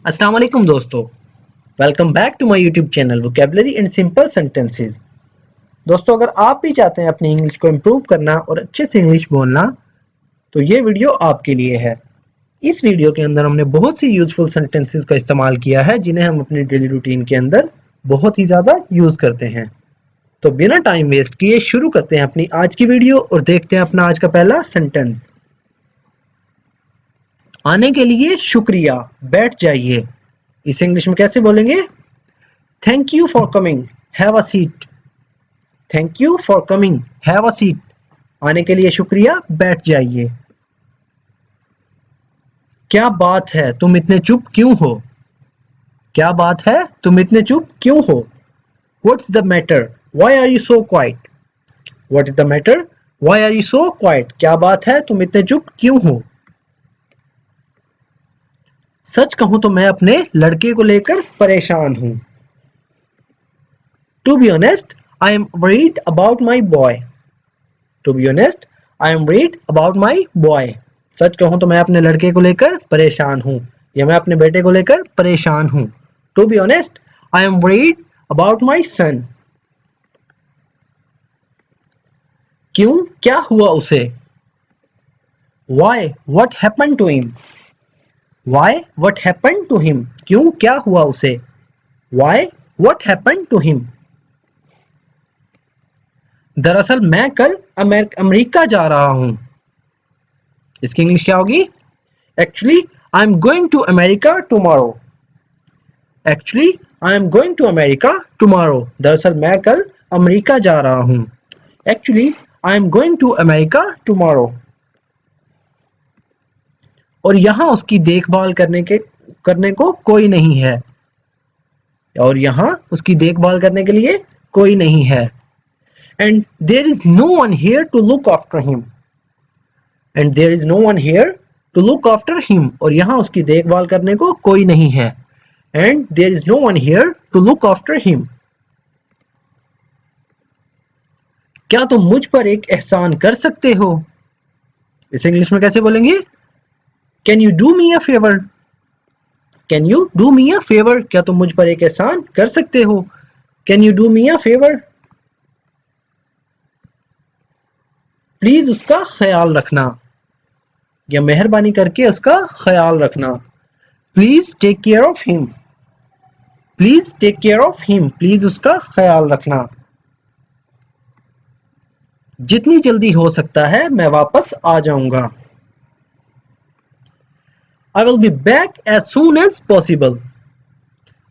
अस्सलाम वालेकुम दोस्तों, welcome back to my YouTube channel vocabulary and simple sentences. दोस्तों, अगर आप भी चाहते हैं अपनी इंग्लिश को इम्प्रूव करना और अच्छे से इंग्लिश बोलना, तो ये वीडियो आपके लिए है। इस वीडियो के अंदर हमने बहुत सी यूजफुल सेंटेंसेस का इस्तेमाल किया है जिन्हें हम अपनी डेली रूटीन के अंदर बहुत ही ज़्यादा यूज़ करते हैं। तो बिना टाइम वेस्ट किए शुरू करते हैं अपनी आज की वीडियो और देखते हैं अपना आज का पहला सेंटेंस। आने के लिए शुक्रिया, बैठ जाइए। इसे इंग्लिश में कैसे बोलेंगे? Thank you for coming, have a seat. Thank you for coming, have a seat. आने के लिए शुक्रिया, बैठ जाइए। क्या बात है, तुम इतने चुप क्यों हो? क्या बात है, तुम इतने चुप क्यों हो? What's the matter, why are you so quiet? What is the matter, why are you so quiet? क्या बात है, तुम इतने चुप क्यों हो? सच कहूं तो मैं अपने लड़के को लेकर परेशान हूं। To be honest, I am worried about my boy. To be honest, I am worried about my boy. सच कहूं तो मैं अपने लड़के को लेकर परेशान हूं, या मैं अपने बेटे को लेकर परेशान हूं। To be honest, I am worried about my son. क्यों, क्या हुआ उसे? Why, what happened to him? Why, what happened to him? क्यों, क्या हुआ उसे? Why, what happened to him? दरअसल मैं कल अमेरिका जा रहा हूं। इसकी इंग्लिश क्या होगी? Actually, I'm going to America tomorrow. Actually, I'm going to America tomorrow. दरअसल मैं कल अमेरिका जा रहा हूं। Actually, I'm going to America tomorrow. और यहाँ उसकी देखभाल करने को कोई नहीं है। और यहाँ उसकी देखभाल करने के लिए कोई नहीं है। And there is no one here to look after him. And there is no one here to look after him. और यहाँ उसकी देखभाल करने को कोई नहीं है। And there is no one here to look after him. क्या तुम मुझ पर एक एहसान कर सकते हो? इसे इंग्लिश में कैसे बोलेंगे? Can you do me a favour? Can you do me a favour? क्या तुम मुझ पर एक एहसान कर सकते हो? Can you do me a favour? Please उसका ख्याल रखना, या मेहरबानी करके उसका ख्याल रखना। Please take care of him. Please take care of him. प्लीज उसका ख्याल रखना। जितनी जल्दी हो सकता है मैं वापस आ जाऊंगा। I will be back as soon as possible.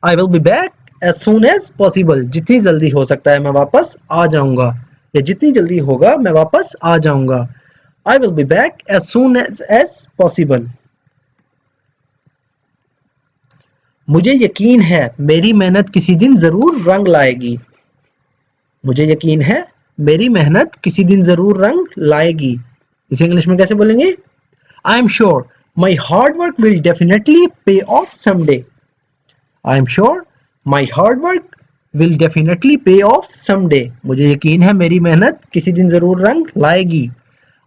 I will be back as soon as possible. जितनी जल्दी हो सकता है मैं वापस आ जाऊंगा, या जितनी जल्दी होगा मैं वापस आ जाऊंगा। I will be back as soon as possible. मुझे यकीन है मेरी मेहनत किसी दिन जरूर रंग लाएगी। मुझे यकीन है मेरी मेहनत किसी दिन जरूर रंग लाएगी। इसे इंग्लिश में कैसे बोलेंगे? आई am sure my hard work will definitely pay off someday. I am sure my hard work will definitely pay off someday. मुझे यकीन है मेरी मेहनत किसी दिन जरूर रंग लाएगी।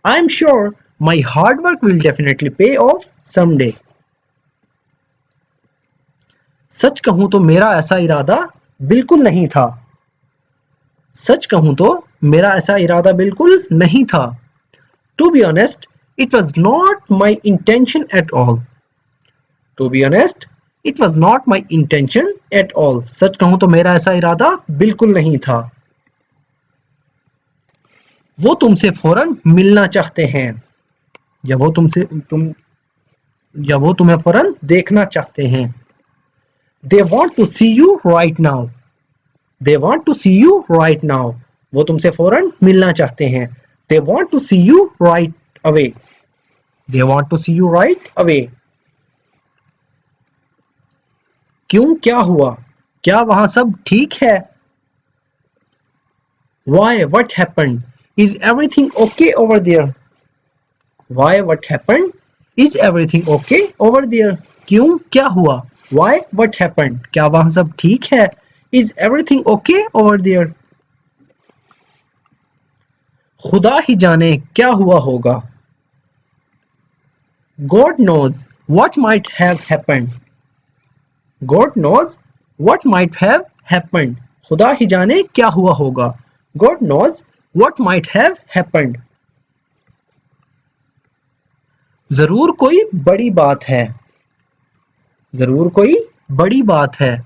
I am sure my hard work will definitely pay off someday. सच कहूं तो मेरा ऐसा इरादा बिल्कुल नहीं था। सच कहूं तो मेरा ऐसा इरादा बिल्कुल नहीं था। To be honest, it was not my intention at all. To be honest, it was not my intention at all. सच कहूं तो मेरा ऐसा इरादा बिल्कुल नहीं था। वो तुमसे फौरन मिलना चाहते हैं, या वो तुम्हें फौरन देखना चाहते हैं। They want to see you right now. They want to see you right now. वो तुमसे फौरन मिलना चाहते हैं। They want to see you right away. They want to see you right away. क्यों, क्या हुआ? क्या वहां सब ठीक है? Why, what happened? Is everything okay over there? Why, what happened? Is everything okay over there? क्यों, क्या हुआ? Why, what happened? क्या वहां सब ठीक है? Is everything okay over there? खुदा ही जाने क्या हुआ होगा। God knows what might have happened. God knows what might have happened. खुदा ही जाने क्या हुआ होगा। God knows what might have happened. जरूर कोई बड़ी बात है। जरूर कोई बड़ी बात है।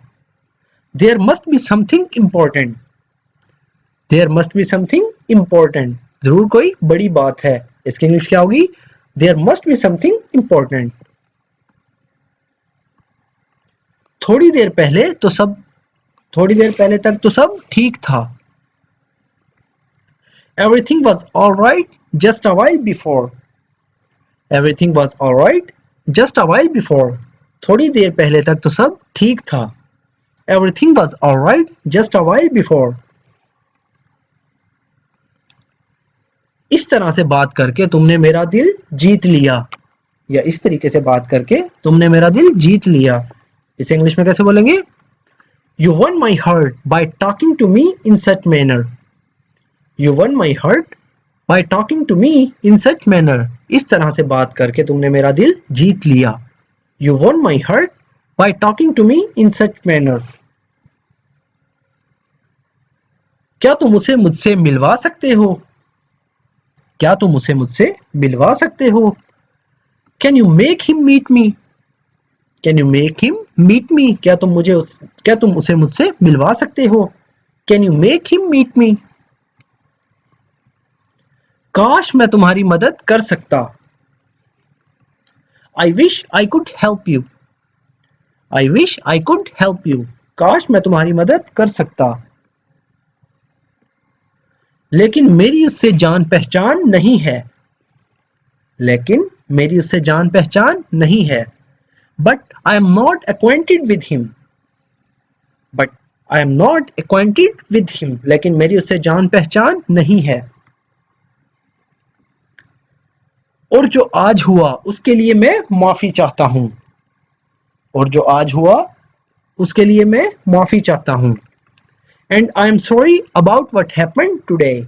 There must be something important. There must be something important. जरूर कोई बड़ी बात है। इसकी इंग्लिश क्या होगी? There must be something important. थोड़ी देर पहले तो सब थोड़ी देर पहले तक तो सब ठीक था। Everything was alright just a while before. Everything was alright just a while before. थोड़ी देर पहले तक तो सब ठीक था। Everything was alright just a while before. इस तरह से बात करके तुमने मेरा दिल जीत लिया। या इस तरीके से बात करके तुमने मेरा दिल जीत लिया। इसे इंग्लिश में कैसे बोलेंगे? You won my heart by talking to me in such manner. You won my heart by talking to me in such manner. इस तरह से बात करके तुमने मेरा दिल जीत लिया। You won my heart by talking to me in such manner. क्या तुम उसे मुझसे मिलवा सकते हो? क्या तुम उसे मुझसे मिलवा सकते हो? Can you make him meet me? Can you make him meet me? क्या तुम उसे मुझसे मिलवा सकते हो? Can you make him meet me? काश मैं तुम्हारी मदद कर सकता। I wish I could help you. I wish I could help you. काश मैं तुम्हारी मदद कर सकता। लेकिन मेरी उससे जान पहचान नहीं है। लेकिन मेरी उससे जान पहचान नहीं है। But I am not acquainted with him. But I am not acquainted with him. लेकिन मेरी उससे जान पहचान नहीं है। और जो आज हुआ उसके लिए मैं माफी चाहता हूं। और जो आज हुआ उसके लिए मैं माफी चाहता हूं। And I am sorry about what happened today.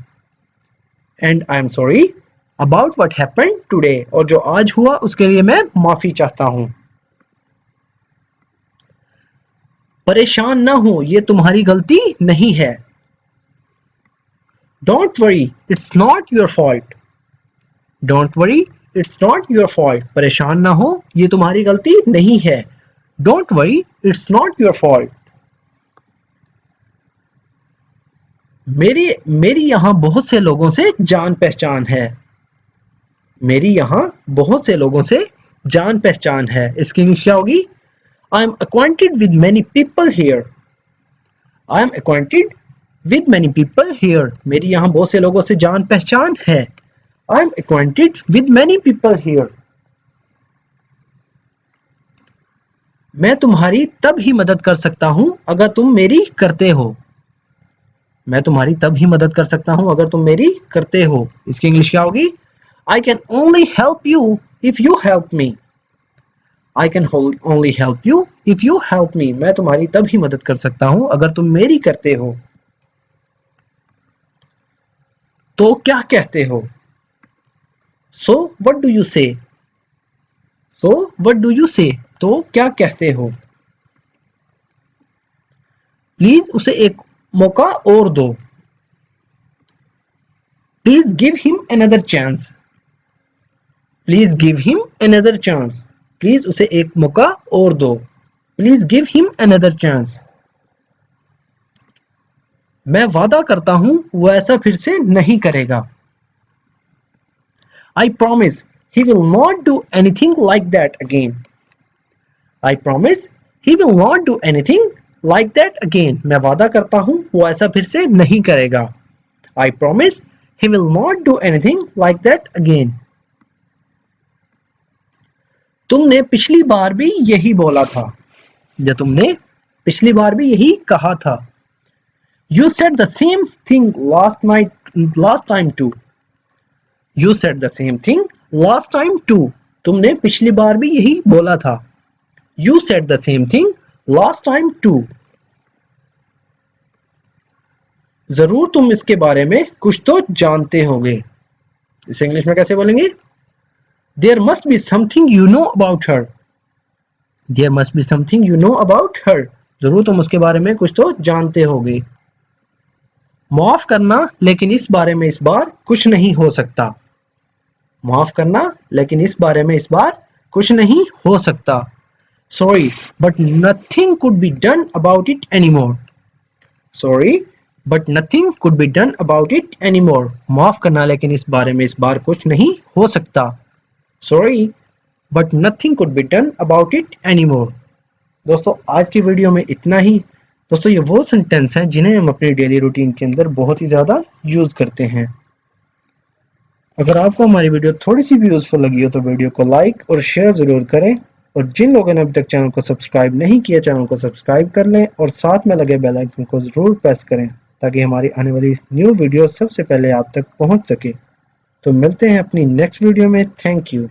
And I am sorry about what happened today. और जो आज हुआ उसके लिए मैं माफी चाहता हूं। परेशान ना हो, ये तुम्हारी गलती नहीं है। Don't worry, it's not your fault. Don't worry, it's not your fault. परेशान ना हो, ये तुम्हारी गलती नहीं है। Don't worry, it's not your fault. मेरी यहाँ बहुत से लोगों से जान पहचान है। मेरी यहाँ बहुत से लोगों से जान पहचान है। इसकी इंग्लिश क्या होगी? I am acquainted with many people here. I am acquainted with many people here. मेरी यहाँ बहुत से लोगों से जान पहचान है। I am acquainted with many people here. मैं तुम्हारी तब ही मदद कर सकता हूं अगर तुम मेरी करते हो। मैं तुम्हारी तब ही मदद कर सकता हूं अगर तुम मेरी करते हो। इसकी इंग्लिश क्या होगी? I can only help you if you help me. I can only help you if you help me. मैं तुम्हारी तब ही मदद कर सकता हूं अगर तुम मेरी करते हो। तो क्या कहते हो? So what do you say? So what do you say? तो क्या कहते हो? प्लीज उसे एक मौका और दो। Please give him another chance. Please give him another chance. Please उसे एक मौका और दो। Please give him another chance. मैं वादा करता हूं वो ऐसा फिर से नहीं करेगा। I promise he will not do anything like that again. I promise he will not do anything like that again. मैं वादा करता हूं वो ऐसा फिर से नहीं करेगा। I promise he will not do anything like that again. तुमने पिछली बार भी यही बोला था। या तुमने पिछली बार भी यही कहा था। You said the same thing last time too. You said the same thing last time too. तुमने पिछली बार भी यही बोला था। You said the same thing last time too. जरूर तुम इसके बारे में कुछ तो जानते होगे। इसे इंग्लिश में कैसे बोलेंगे? There must be something you know about her. There must be something you know about her. जरूर तुम उसके बारे में कुछ तो जानते होगे। माफ करना लेकिन इस बारे में इस बार कुछ नहीं हो सकता। माफ करना लेकिन इस बारे में इस बार कुछ नहीं हो सकता। Sorry but nothing could be done about it anymore. Sorry but nothing could be done about it anymore. माफ करना लेकिन इस बारे में इस बार कुछ नहीं हो सकता। Sorry but nothing could be done about it anymore. दोस्तों आज की वीडियो में इतना ही। दोस्तों ये वो सेंटेंस हैं जिन्हें हम अपनी डेली रूटीन के अंदर बहुत ही ज़्यादा यूज़ करते हैं। अगर आपको हमारी वीडियो थोड़ी सी भी यूज़फुल लगी हो तो वीडियो को लाइक और शेयर ज़रूर करें, और जिन लोगों ने अभी तक चैनल को सब्सक्राइब नहीं किया चैनल को सब्सक्राइब कर लें और साथ में लगे बेल आइकन को ज़रूर प्रेस करें ताकि हमारी आने वाली न्यू वीडियो सबसे पहले आप तक पहुंच सके। तो मिलते हैं अपनी नेक्स्ट वीडियो में। Thank you.